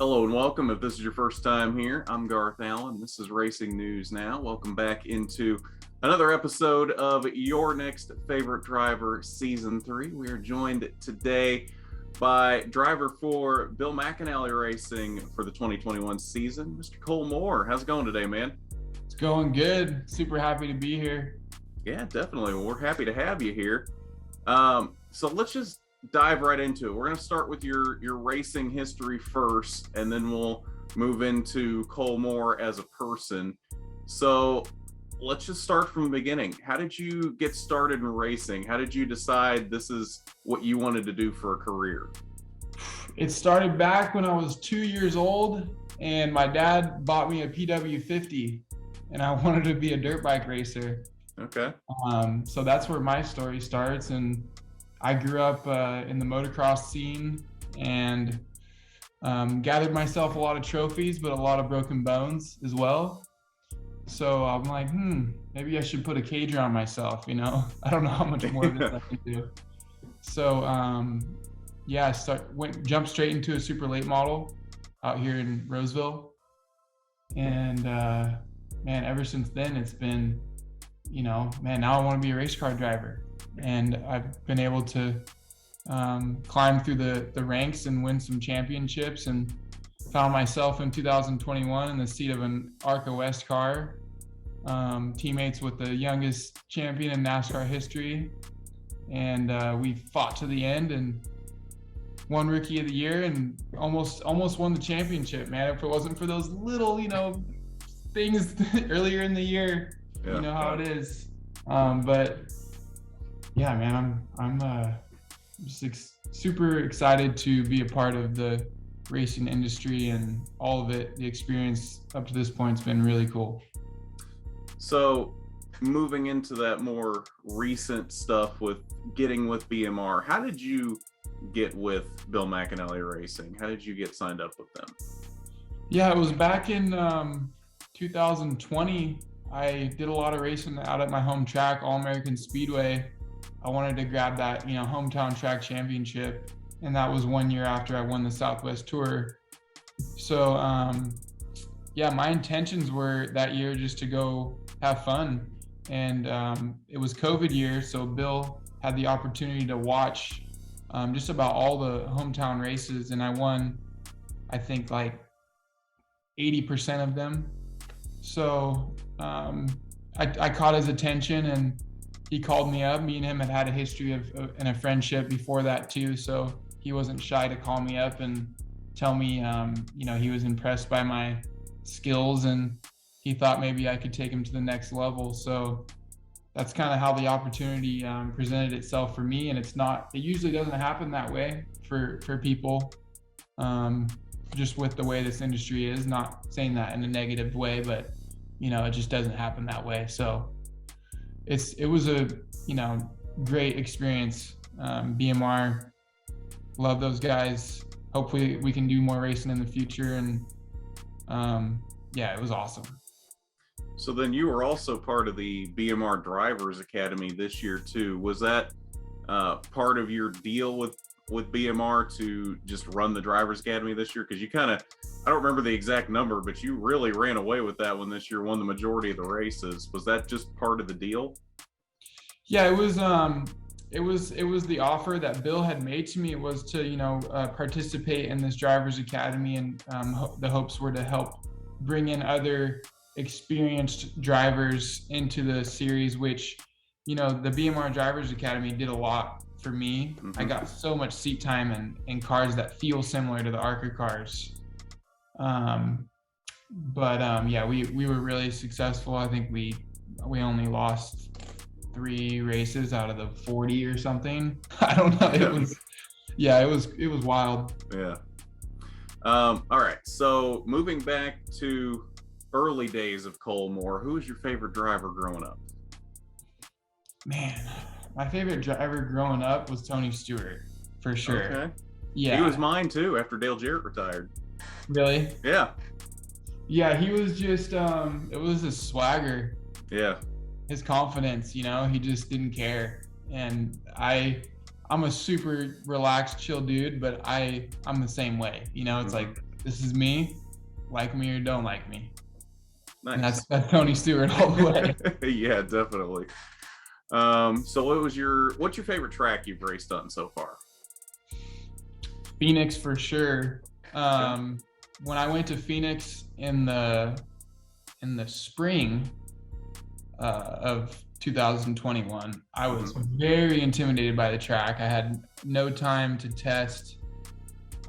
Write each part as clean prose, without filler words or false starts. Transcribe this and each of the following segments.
Hello and welcome. If this is your first time here, I'm Garth Allen. This is Racing News Now. Welcome back into another episode of Your Next Favorite Driver Season 3. We are joined today by driver for Bill McAnally Racing for the 2021 season, Mr. Cole Moore. How's it going today, man? It's going good. Super happy to be here. Yeah, definitely. Well, we're happy to have you here. So let's just dive right into it. We're going to start with your racing history first, and then we'll move into Cole Moore as a person. So let's just start from the beginning. How did you get started in racing? How did you decide this is what you wanted to do for a career? It started back when I was 2 years old, and my dad bought me a PW50, and I wanted to be a dirt bike racer. Okay. So that's where my story starts. And I grew up in the motocross scene and gathered myself a lot of trophies, but a lot of broken bones as well. So I'm like, maybe I should put a cager on myself, I don't know how much more of this I can do. So I jumped straight into a super late model out here in Roseville. And man, ever since then it's been, now I want to be a race car driver. And I've been able to climb through the ranks and win some championships, and found myself in 2021 in the seat of an ARCA West car, teammates with the youngest champion in NASCAR history. And we fought to the end and won Rookie of the Year and almost won the championship, man. If it wasn't for those little, things earlier in the year, you know how it is. But yeah, man, I'm just super excited to be a part of the racing industry, and all of it. The experience up to this point has been really cool. So moving into that more recent stuff with getting with BMR, how did you get with Bill McAnally Racing? How did you get signed up with them? Yeah, it was back in 2020. I did a lot of racing out at my home track, All American Speedway. I wanted to grab that, hometown track championship. And that was 1 year after I won the Southwest Tour. So, my intentions were that year just to go have fun. And it was COVID year, so Bill had the opportunity to watch just about all the hometown races. And I won, I think, like 80% of them. So I caught his attention, and he called me up. Me and him had a history of and a friendship before that too. So he wasn't shy to call me up and tell me, he was impressed by my skills, and he thought maybe I could take him to the next level. So that's kind of how the opportunity presented itself for me. And it usually doesn't happen that way for people, just with the way this industry is. Not saying that in a negative way, but it just doesn't happen that way. So it was a great experience. BMR, love those guys. Hopefully we can do more racing in the future. And it was awesome. So then you were also part of the BMR Drivers Academy this year too. Was that part of your deal with BMR to just run the Drivers Academy this year? Because you I don't remember the exact number, but you really ran away with that one this year, won the majority of the races. Was that just part of the deal? Yeah, it was the offer that Bill had made to me. It was to, participate in this Drivers Academy, and the hopes were to help bring in other experienced drivers into the series, which, the BMR Drivers Academy did a lot for me. Mm-hmm. I got so much seat time in cars that feel similar to the ARCA cars. We were really successful. I think we only lost 3 races out of the 40 or something. I don't know. It was wild. Yeah. All right. So moving back to early days of Cole Moore, who was your favorite driver growing up? Man, my favorite driver growing up was Tony Stewart, for sure. Okay. Yeah. He was mine too after Dale Jarrett retired. Really? Yeah. Yeah, he was just it was his swagger. Yeah. His confidence, he just didn't care. And I'm a super relaxed, chill dude, but I'm the same way. It's like this is me, like me or don't like me. Nice. And that's Tony Stewart all the way. Yeah, definitely. So what's your favorite track you've raced on so far? Phoenix for sure. When I went to Phoenix in the spring of 2021, I was very intimidated by the track. I had no time to test,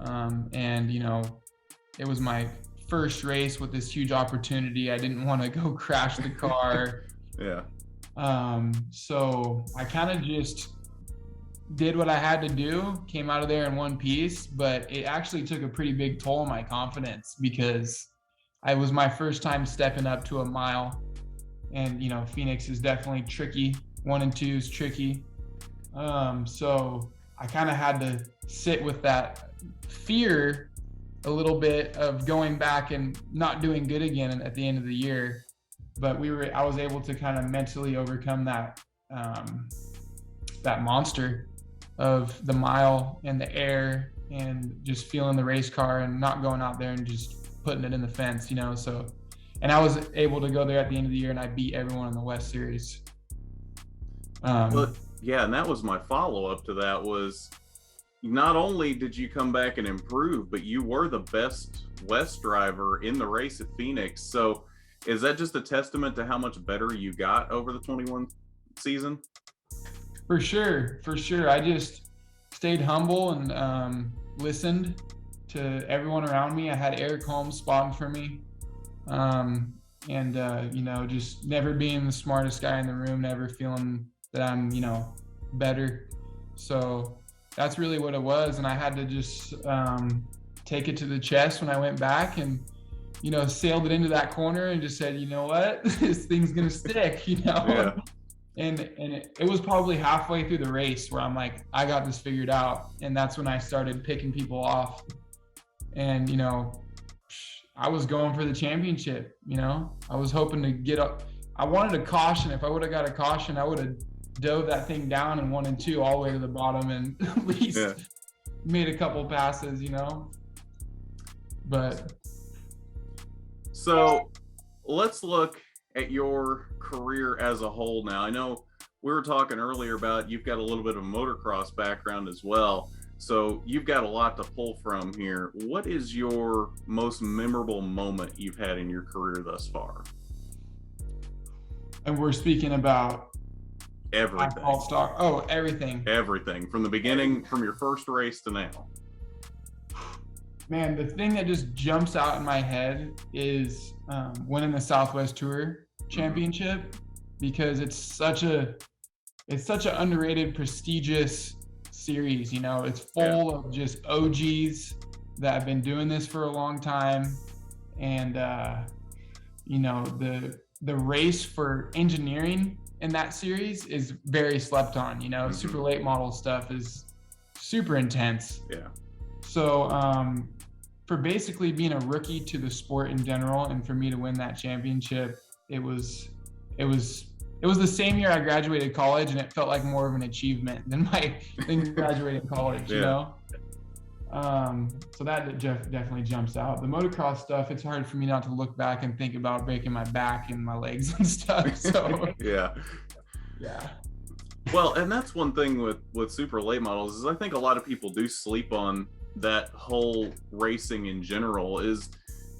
and it was my first race with this huge opportunity. I didn't want to go crash the car. Yeah. So I kind of just did what I had to do, came out of there in one piece, but it actually took a pretty big toll on my confidence because it was my first time stepping up to a mile. And, Phoenix is definitely tricky. 1 and 2 is tricky. So I kind of had to sit with that fear a little bit of going back and not doing good again at the end of the year. But I was able to kind of mentally overcome that monster of the mile and the air and just feeling the race car and not going out there and just putting it in the fence, so. And I was able to go there at the end of the year and I beat everyone in the West Series. Well, yeah, and that was my follow-up to that was not only did you come back and improve, but you were the best West driver in the race at Phoenix. So is that just a testament to how much better you got over the 21 season? For sure. I just stayed humble and listened to everyone around me. I had Eric Holmes spotting for me. Just never being the smartest guy in the room, never feeling that I'm, better. So that's really what it was. And I had to just take it to the chest when I went back and, sailed it into that corner and just said, you know what, this thing's going to stick, Yeah. And it was probably halfway through the race where I'm like, I got this figured out. And that's when I started picking people off. And, I was going for the championship, I was hoping to get up. I wanted a caution. If I would have got a caution, I would have dove that thing down in 1 and 2 all the way to the bottom and at least made a couple passes, But so let's look at your career as a whole now. I know we were talking earlier about you've got a little bit of a motocross background as well. So you've got a lot to pull from here. What is your most memorable moment you've had in your career thus far? And we're speaking about everything. All-star. Oh, everything. Everything from the beginning, from your first race to now. Man, the thing that just jumps out in my head is winning the Southwest Tour Championship, because it's such an underrated, prestigious series. It's full of just OGs that have been doing this for a long time, and the race for engineering in that series is very slept on. Super late model stuff is super intense. Yeah. So for basically being a rookie to the sport in general, and for me to win that championship, it was the same year I graduated college, and it felt like more of an achievement than graduating college, So that definitely jumps out. The motocross stuff, it's hard for me not to look back and think about breaking my back and my legs and stuff. So yeah. Well, and that's one thing with super late models is I think a lot of people do sleep on that whole racing in general. Is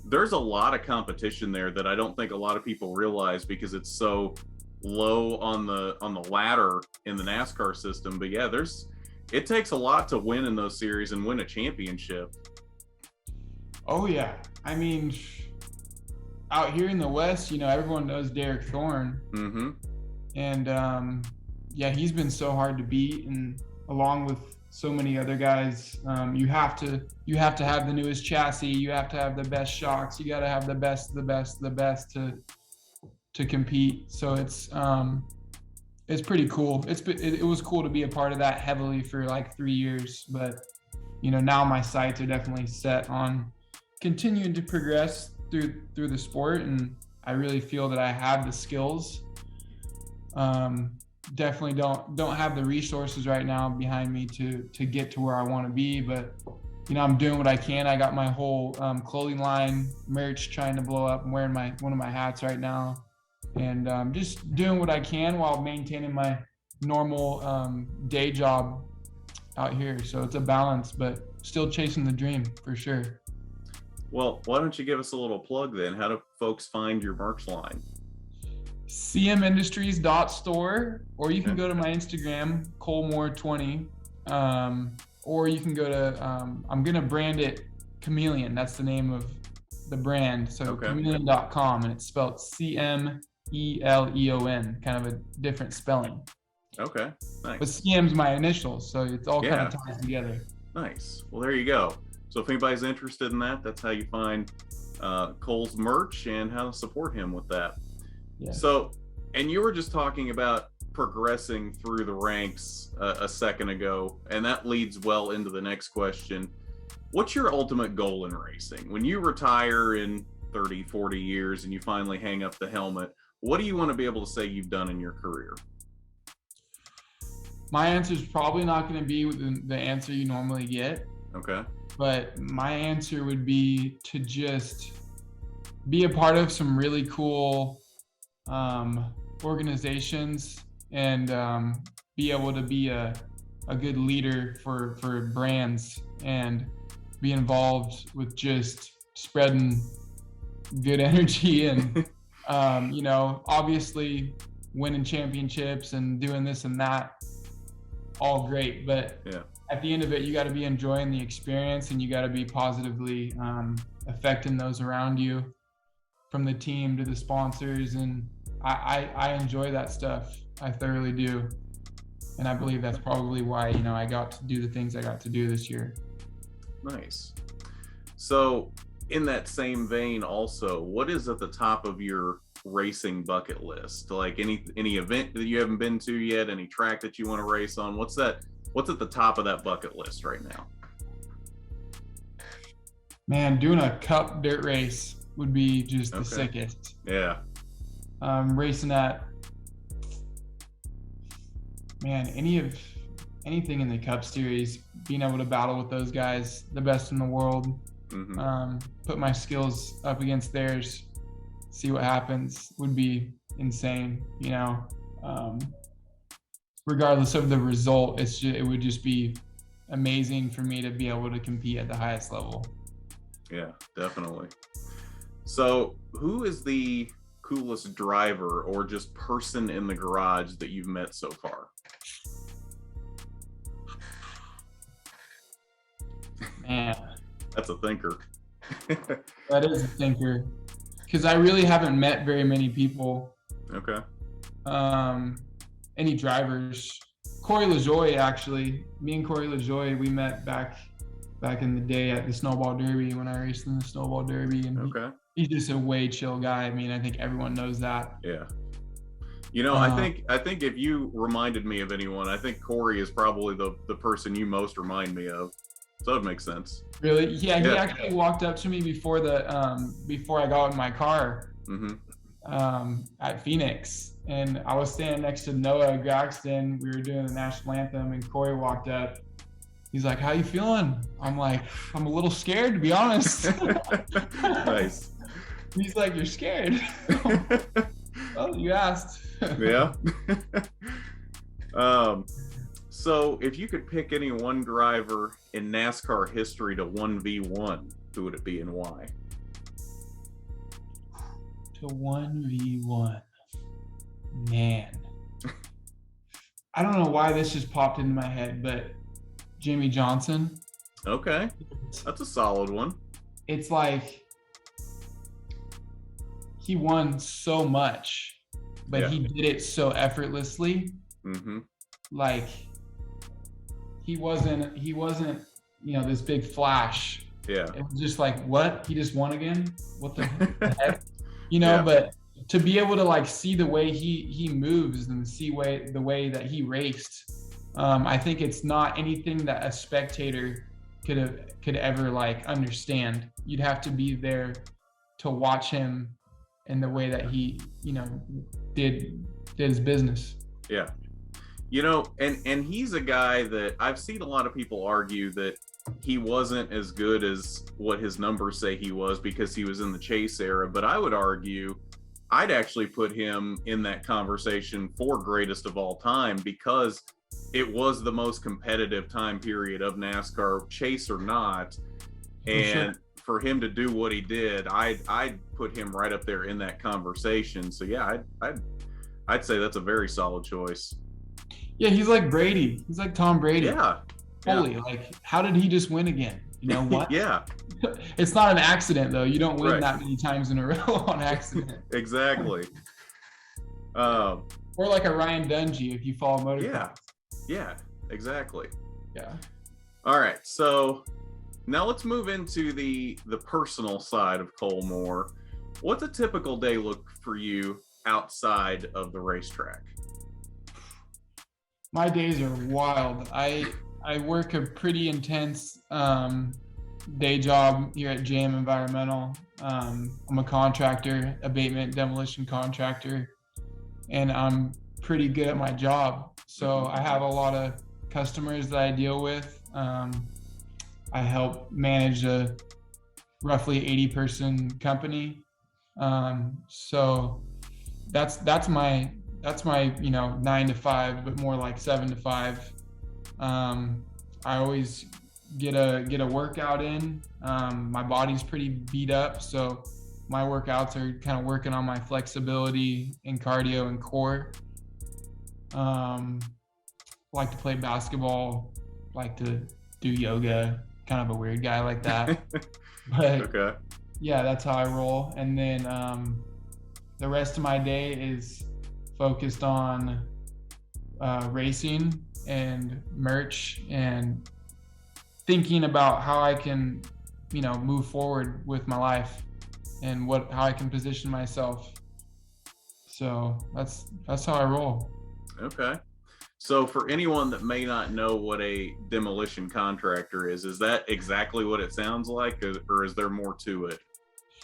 there's a lot of competition there that I don't think a lot of people realize because it's so low on the ladder in the NASCAR system. But yeah, it takes a lot to win in those series and win a championship. Oh yeah, I mean, out here in the West, everyone knows Derek Thorne, and he's been so hard to beat, and along with so many other guys, you have to have the newest chassis, you have to have the best shocks, you got to have the best to compete. So it's pretty cool. It was cool to be a part of that heavily for like 3 years, but now my sights are definitely set on continuing to progress through the sport, and I really feel that I have the skills. Definitely don't have the resources right now behind me to get to where I want to be, but I'm doing what I can. I got my whole clothing line, merch trying to blow up. I'm wearing one of my hats right now, and just doing what I can while maintaining my normal day job out here. So it's a balance, but still chasing the dream for sure. Well, why don't you give us a little plug then? How do folks find your merch line? cmindustries.store, or you can go to my Instagram, Colmore20, or you can go to, I'm going to brand it Chameleon. That's the name of the brand. So chameleon.com, and it's spelled CMELEON, kind of a different spelling. Okay, nice. But CM's my initials, so it's all kind of ties together. Nice. Well, there you go. So if anybody's interested in that, that's how you find Cole's merch and how to support him with that. Yeah. So, and you were just talking about progressing through the ranks a second ago, and that leads well into the next question. What's your ultimate goal in racing? When you retire in 30, 40 years and you finally hang up the helmet, what do you want to be able to say you've done in your career? My answer is probably not going to be the answer you normally get. Okay. But my answer would be to just be a part of some really cool organizations and be able to be a good leader for brands and be involved with just spreading good energy and obviously winning championships and doing this and that, all great, but at the end of it, you got to be enjoying the experience, and you got to be positively affecting those around you, from the team to the sponsors. And I enjoy that stuff. I thoroughly do. And I believe that's probably why, I got to do the things I got to do this year. Nice. So in that same vein also, what is at the top of your racing bucket list? Like any event that you haven't been to yet, any track that you want to race on? What's at the top of that bucket list right now? Man, doing a cup dirt race would be just the sickest. Yeah. Racing at, man, anything in the Cup Series, being able to battle with those guys, the best in the world, put my skills up against theirs, see what happens, would be insane. Regardless of the result, it would just be amazing for me to be able to compete at the highest level. Yeah, definitely. So who is the coolest driver or just person in the garage that you've met so far? Man, that's a thinker. That is a thinker, because I really haven't met very many people. Okay. Any drivers? Corey LaJoie, actually. Me and Corey LaJoie, we met back in the day at the Snowball Derby when I raced in the Snowball Derby, and he's just a way chill guy. I mean, I think everyone knows that. Yeah. I think if you reminded me of anyone, I think Corey is probably the person you most remind me of. So it makes sense. Really? Yeah, he actually walked up to me before I got in my car at Phoenix, and I was standing next to Noah Graxton. We were doing the national anthem, and Corey walked up. He's like, "How you feeling?" I'm like, "I'm a little scared, to be honest." Nice. He's like, "You're scared?" Well, you asked. Yeah. So if you could pick any one driver in NASCAR history to 1v1, who would it be and why? To 1v1. Man. I don't know why this just popped into my head, but Jimmy Johnson. Okay. That's a solid one. It's like he won so much, but he did it so effortlessly. Like he wasn't, this big flash. Yeah. It was just like, what? He just won again? What the heck? But to be able to like see the way he moves and see the way that he raced, I think it's not anything that a spectator could ever like understand. You'd have to be there to watch him and the way that he, did his business. Yeah. And he's a guy that I've seen a lot of people argue that he wasn't as good as what his numbers say he was because he was in the chase era. But I would argue I'd actually put him in that conversation for greatest of all time because it was the most competitive time period of NASCAR, chase or not. And for him to do what he did, I'd put him right up there in that conversation. So yeah, I'd say that's a very solid choice. Yeah, he's like Brady. He's like Tom Brady. Yeah. Holy, like, how did he just win again? You know what? Yeah. It's not an accident, though. You don't win Right. that many times in a row on accident. Exactly. Or like a Ryan Dungey if you follow motocross. Yeah. Yeah, exactly. Yeah. All right. So now let's move into the personal side of Cole Moore. What's a typical day look for you outside of the racetrack? My days are wild. I work a pretty intense day job here at JM Environmental. I'm a contractor, abatement demolition contractor, and I'm pretty good at my job. So I have a lot of customers that I deal with. I help manage a roughly 80-person company. So that's my 9 to 5, but more like 7 to 5. I always get a workout in. My body's pretty beat up, so my workouts are kind of working on my flexibility and cardio and core. Like to play basketball, like to do yoga, kind of a weird guy like that. But Okay. yeah, that's how I roll. And then the rest of my day is focused on racing and merch and thinking about how I can, move forward with my life and how I can position myself. So that's how I roll. Okay. So for anyone that may not know what a demolition contractor is that exactly what it sounds like, or is there more to it?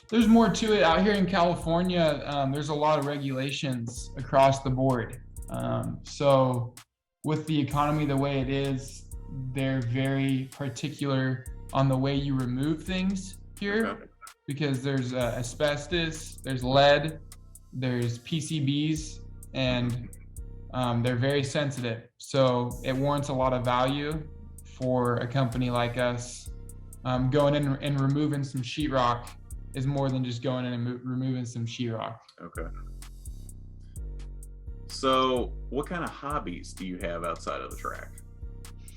There's more to it. Out here in California, there's a lot of regulations across the board. So with the economy the way it is, they're very particular on the way you remove things here. Okay. Because there's asbestos, there's lead, there's PCBs, and they're very sensitive. So it warrants a lot of value for a company like us. Going in and removing some sheetrock is more than just going in and removing some sheetrock. Okay. So what kind of hobbies do you have outside of the track?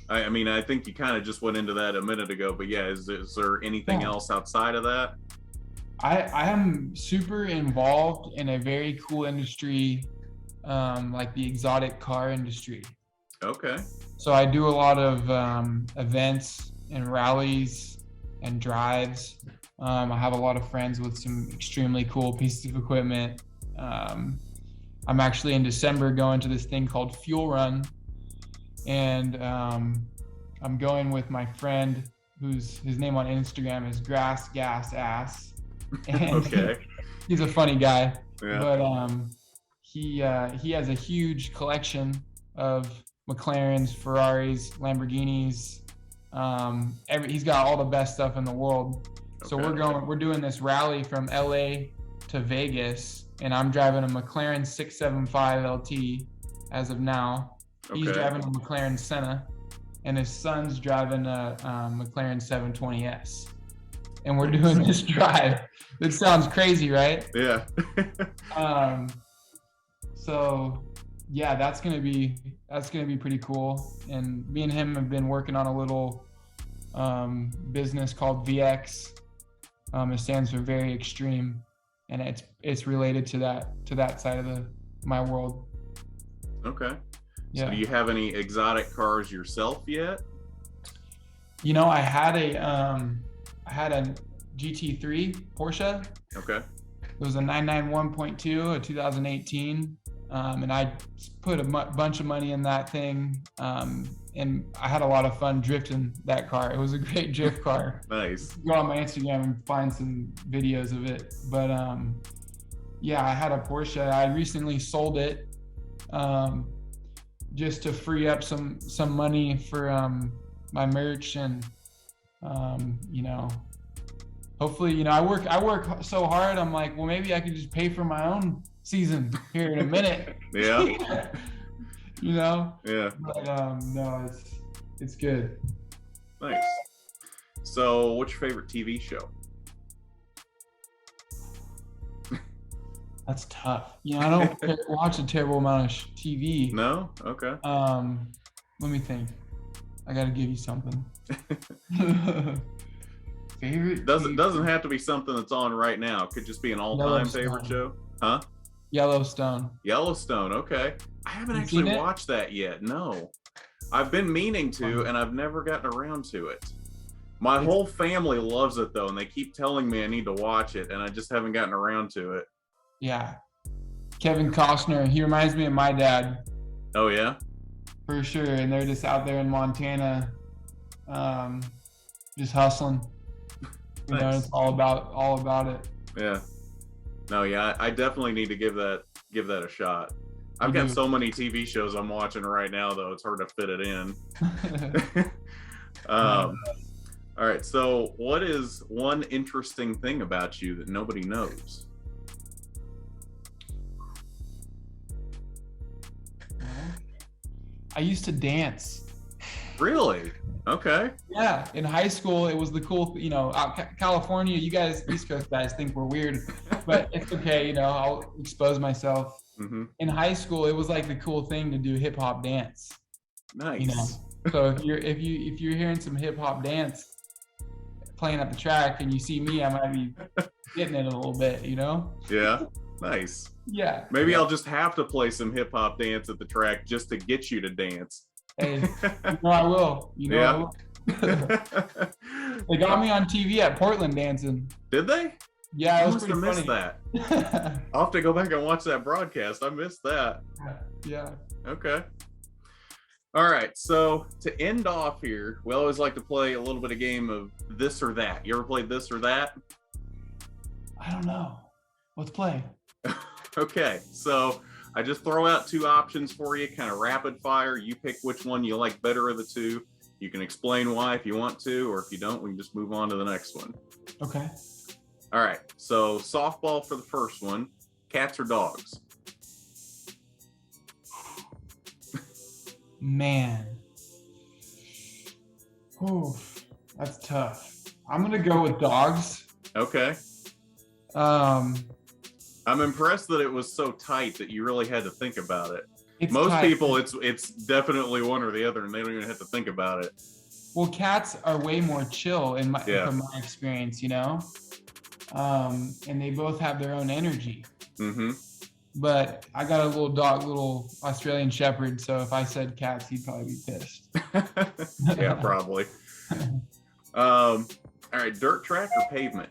I mean, I think you kind of just went into that a minute ago, but yeah, is there anything else outside of that? I am super involved in a very cool industry, like the exotic car industry. Okay. So I do a lot of events and rallies and drives. I have a lot of friends with some extremely cool pieces of equipment. I'm actually in December going to this thing called Fuel Run, and I'm going with my friend his name on Instagram is Grass Gas Ass. And Okay. he's a funny guy. Yeah. But he has a huge collection of McLarens, Ferraris, Lamborghinis. He's got all the best stuff in the world. So we're doing this rally from LA to Vegas, and I'm driving a McLaren 675 LT as of now. He's driving a McLaren Senna, and his son's driving a McLaren 720S. And we're doing this drive. It sounds crazy, right? Yeah. So yeah, that's gonna be pretty cool. And me and him have been working on a little business called VX. It stands for very extreme, and it's related to that side of my world. Okay. Yeah. So do you have any exotic cars yourself yet? I had a GT3 Porsche. Okay. It was a 991.2, a 2018, and I put a bunch of money in that thing, and I had a lot of fun drifting that car. It was a great drift car. Nice. Go on my Instagram and find some videos of it. But yeah, I had a Porsche. I recently sold it just to free up some money for my merch and You know, hopefully, you know, I work so hard. I'm like, well, maybe I could just pay for my own season here in a minute. Yeah. You know? Yeah. But no, it's good. Nice. So, what's your favorite TV show? That's tough. You know, I don't watch a terrible amount of TV. No? Okay. Let me think. I gotta give you something. Favorite? Doesn't have to be something that's on right now. It could just be an all-time favorite show. Huh? Yellowstone. Yellowstone. Okay. I haven't actually watched that yet. No. I've been meaning to, and I've never gotten around to it. My whole family loves it though, and they keep telling me I need to watch it, and I just haven't gotten around to it. Yeah. Kevin Costner, he reminds me of my dad. Oh yeah? For sure. And they're just out there in Montana, just hustling. You know, it's all about it. Yeah. No, yeah, I definitely need to give that a shot. I've got so many TV shows I'm watching right now though, it's hard to fit it in. All right, so what is one interesting thing about you that nobody knows? I used to dance. Really? Okay. Yeah, in high school, it was the cool, you know, California, you guys, East Coast guys think we're weird, but it's okay, you know, I'll expose myself. Mm-hmm. In high school, it was like the cool thing to do hip hop dance. Nice. You know? So if you're hearing some hip hop dance playing at the track and you see me, I might be getting it a little bit, you know? Yeah. Nice. Yeah. Maybe I'll just have to play some hip hop dance at the track just to get you to dance. Hey, you know I will. You know yeah. I will. They got me on TV at Portland dancing. Did they? Yeah, it was pretty funny. That. I'll have to go back and watch that broadcast. I missed that. Yeah. Okay. All right. So to end off here, we always like to play a little bit of game of this or that. You ever played this or that? I don't know. Let's play. Okay. So I just throw out two options for you, kind of rapid fire. You pick which one you like better of the two. You can explain why if you want to, or if you don't, we can just move on to the next one. Okay. All right. So softball for the first one. Cats or dogs? Man. Oh, that's tough. I'm going to go with dogs. Okay. I'm impressed that it was so tight that you really had to think about it. Most tight. people, it's definitely one or the other, and they don't even have to think about it. Well, cats are way more chill from my experience, you know? And they both have their own energy. Mm-hmm. But I got a little Australian Shepherd, so if I said cats, he'd probably be pissed. Yeah, probably. All right, dirt track or pavement?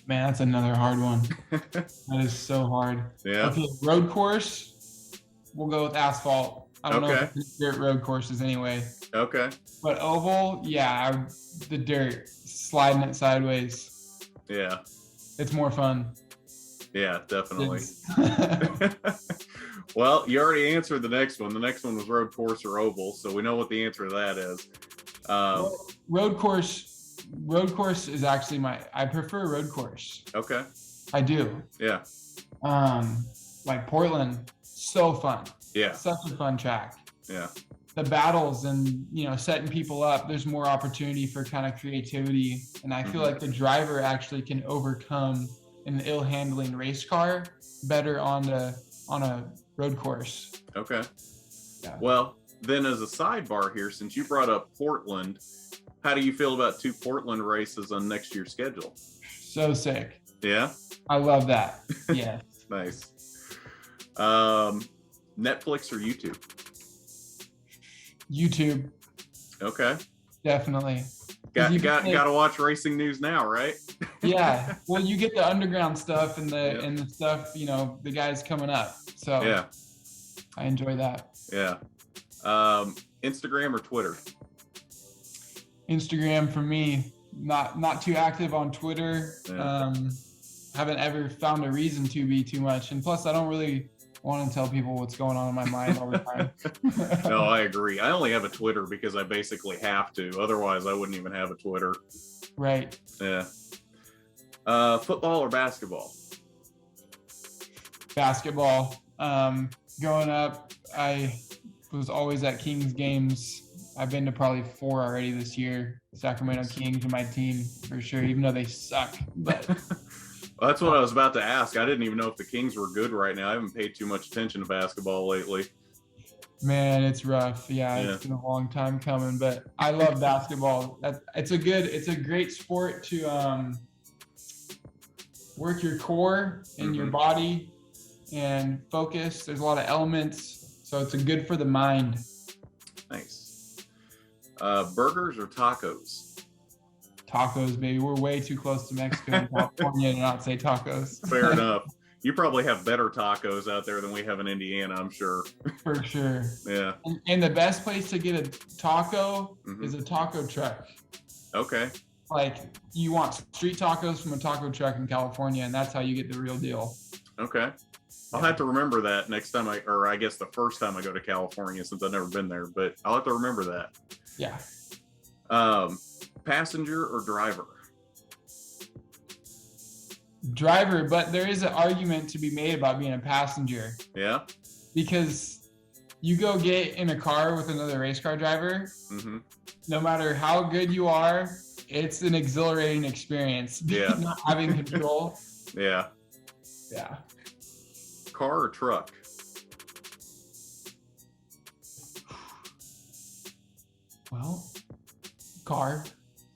Man, that's another hard one. That is so hard. Yeah. Okay, road course, we'll go with asphalt. I don't know if it's dirt road courses anyway. Okay. But oval, yeah, the dirt, sliding it sideways. Yeah. It's more fun. Yeah, definitely. Well, you already answered the next one. The next one was road course or oval, so we know what the answer to that is. Road course is actually I prefer road course. Okay. I do. Yeah. Like Portland, so fun. Yeah. Such a fun track. Yeah. The battles and, you know, setting people up, there's more opportunity for kind of creativity. And I feel like the driver actually can overcome an ill handling race car better on a road course. Okay. Yeah. Well, then as a sidebar here, since you brought up Portland, how do you feel about 2 Portland races on next year's schedule? So sick. Yeah? I love that. Yeah. Nice. Netflix or YouTube? YouTube. Okay. Definitely. Got to watch Racing News Now, right? Yeah. Well, you get the underground stuff and the stuff, you know, the guys coming up. So yeah, I enjoy that. Yeah. Instagram or Twitter? Instagram for me. Not too active on Twitter. Yeah. Haven't ever found a reason to be too much. And plus, I don't really want to tell people what's going on in my mind all the time. No, I agree. I only have a Twitter because I basically have to. Otherwise, I wouldn't even have a Twitter. Right. Yeah. Football or basketball? Basketball. Growing up, I was always at Kings games. I've been to probably 4 already this year. Sacramento Kings are my team for sure, even though they suck. But Well, that's what I was about to ask. I didn't even know if the Kings were good right now. I haven't paid too much attention to basketball lately. man, it's rough. Yeah, it's been a long time coming, but I love basketball. It's a great sport to work your core and your body and focus. There's a lot of elements, so it's good for the mind. Nice. Burgers or tacos? Tacos, baby. We're way too close to Mexico and California to not say tacos. Fair enough. You probably have better tacos out there than we have in Indiana, I'm sure. For sure. Yeah. And the best place to get a taco is a taco truck. Okay. Like, you want street tacos from a taco truck in California, and that's how you get the real deal. Okay. I'll have to remember that next time I guess the first time I go to California, since I've never been there, but I'll have to remember that. Yeah. Passenger or driver? Driver, but there is an argument to be made about being a passenger. Yeah. Because you go get in a car with another race car driver, no matter how good you are, it's an exhilarating experience. Yeah. Not having control. Yeah. Yeah. Car or truck? Well, car.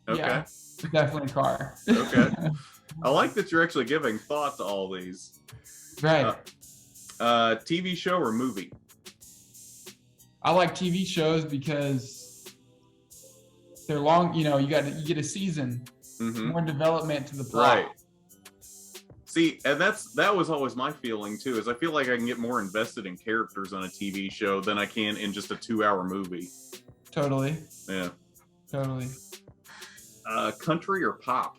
Okay. Yeah, definitely car. Okay. I like that you're actually giving thought to all these. Right. TV show or movie? I like TV shows because they're long. You know, you get a season, more development to the plot. Right. See, and that was always my feeling too. Is I feel like I can get more invested in characters on a TV show than I can in just a 2-hour movie. Totally. Yeah. Totally. Country or pop?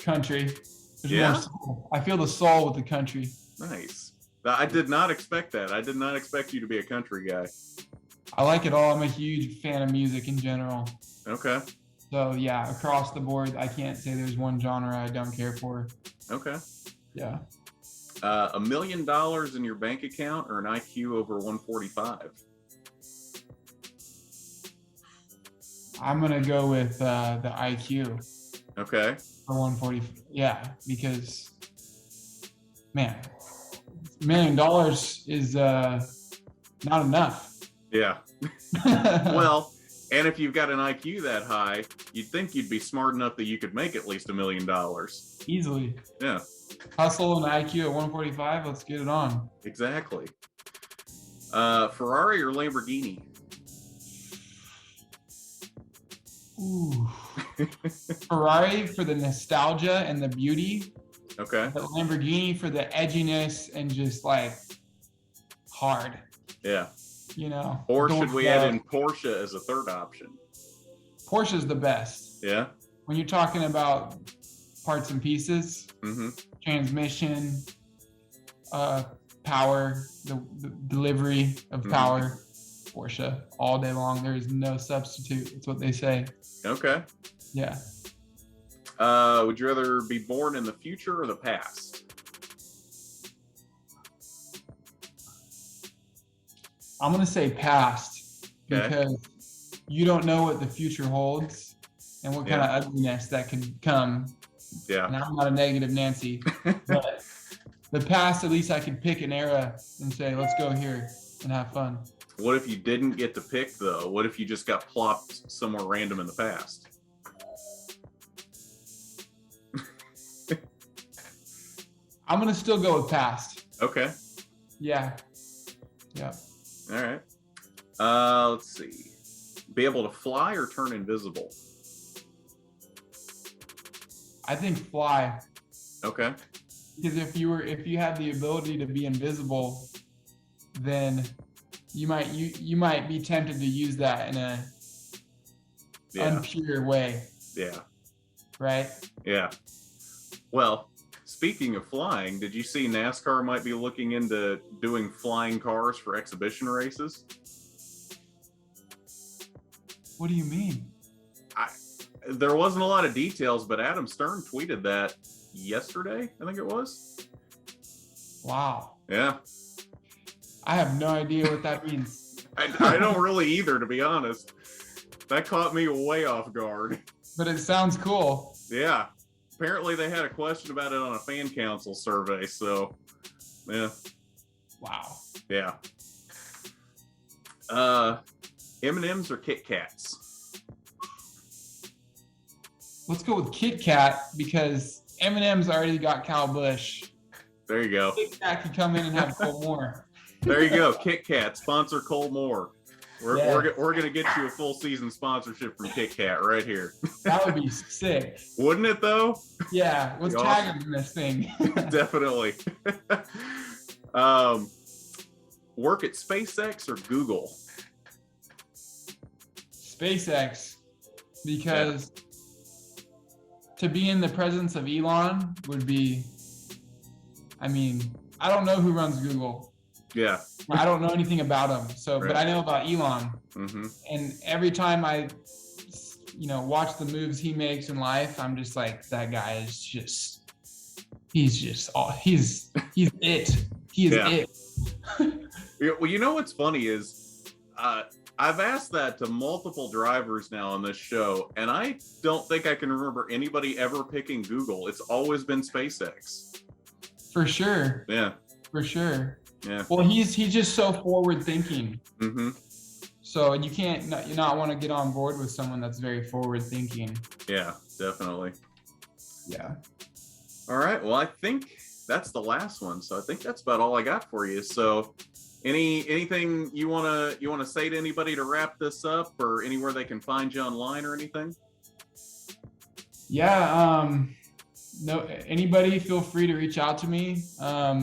Country. There's Yeah. more soul. I feel the soul with the country. Nice. I did not expect that. I did not expect you to be a country guy. I like it all. I'm a huge fan of music in general. Okay. So yeah, across the board, I can't say there's one genre I don't care for. Okay. Yeah. $1 million in your bank account or an IQ over 145? I'm gonna go with the IQ Okay. for 140. Yeah, because man, $1 million is not enough. Yeah. Well, and if you've got an IQ that high, you'd think you'd be smart enough that you could make at least $1 million. Easily. Yeah. Hustle and IQ at 145. Let's get it on. Exactly. Ferrari or Lamborghini? Ooh. Ferrari for the nostalgia and the beauty. Okay. But Lamborghini for the edginess and just like hard. Yeah. You know. Or should we add in Porsche as a third option? Porsche's the best. Yeah. When you're talking about parts and pieces, transmission, power, the delivery of power, Porsche all day long. There is no substitute. That's what they say. Okay. Yeah. Would you rather be born in the future or the past? I'm going to say past because you don't know what the future holds and what kind of ugliness that could come. Yeah. And I'm not a negative Nancy, but the past, at least I could pick an era and say, let's go here and have fun. What if you didn't get to pick, though? What if you just got plopped somewhere random in the past? I'm going to still go with past. Okay. Yeah. Yeah. All right. Let's see. Be able to fly or turn invisible? I think fly. Okay. Because if you had the ability to be invisible, then you might be tempted to use that in a unpure way. Yeah. Right? Yeah. Well, Speaking of flying, did you see NASCAR might be looking into doing flying cars for exhibition races? What do you mean? There wasn't a lot of details, but Adam Stern tweeted that yesterday, I think it was. Wow. Yeah. I have no idea what that means. I don't really either, to be honest. That caught me way off guard. But it sounds cool. Yeah. Apparently they had a question about it on a fan council survey, so yeah. Wow. Yeah. M&Ms or Kit Kats? Let's go with Kit Kat because M&M's already got Cal Busch. There you go. Kit Kat could come in and have Cole Moore. There you go. Kit Kat, sponsor Cole Moore. We're going to get you a full season sponsorship from Kit Kat right here. That would be sick. Wouldn't it though? Yeah, let's tag him in this thing. Definitely. Work at SpaceX or Google? SpaceX, because to be in the presence of Elon would be, I mean, I don't know who runs Google. Yeah. I don't know anything about him. So, Right. but I know about Elon. Mm-hmm. And every time I, watch the moves he makes in life, I'm just like, that guy is just, he's it. He is it. Well, you know what's funny is I've asked that to multiple drivers now on this show, and I don't think I can remember anybody ever picking Google. It's always been SpaceX. For sure. Yeah. For sure. Yeah. Well, he's just so forward thinking. Mm-hmm. So you can't you not want to get on board with someone that's very forward thinking. Yeah, definitely. Yeah. All right. Well, I think that's the last one. So I think that's about all I got for you. So anything you wanna say to anybody to wrap this up, or anywhere they can find you online or anything? Yeah. No, anybody feel free to reach out to me.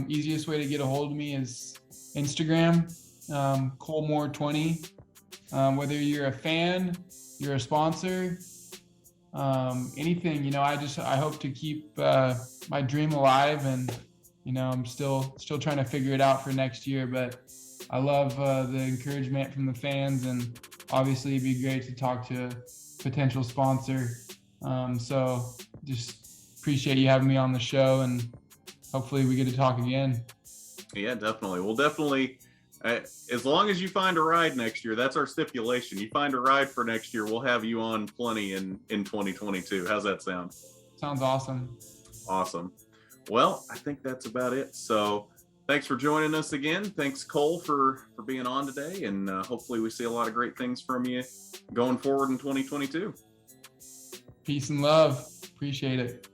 Easiest way to get a hold of me is Instagram, Colmore20. Whether you're a fan, you're a sponsor, anything, I hope to keep my dream alive, and I'm still trying to figure it out for next year, but I love the encouragement from the fans, and obviously it'd be great to talk to a potential sponsor. So just appreciate you having me on the show, and hopefully we get to talk again. Yeah, definitely. We'll definitely, as long as you find a ride next year, that's our stipulation. You find a ride for next year, we'll have you on plenty in 2022. How's that sound? Sounds awesome. Awesome. Well, I think that's about it. So thanks for joining us again. Thanks, Cole, for being on today, and hopefully we see a lot of great things from you going forward in 2022. Peace and love. Appreciate it.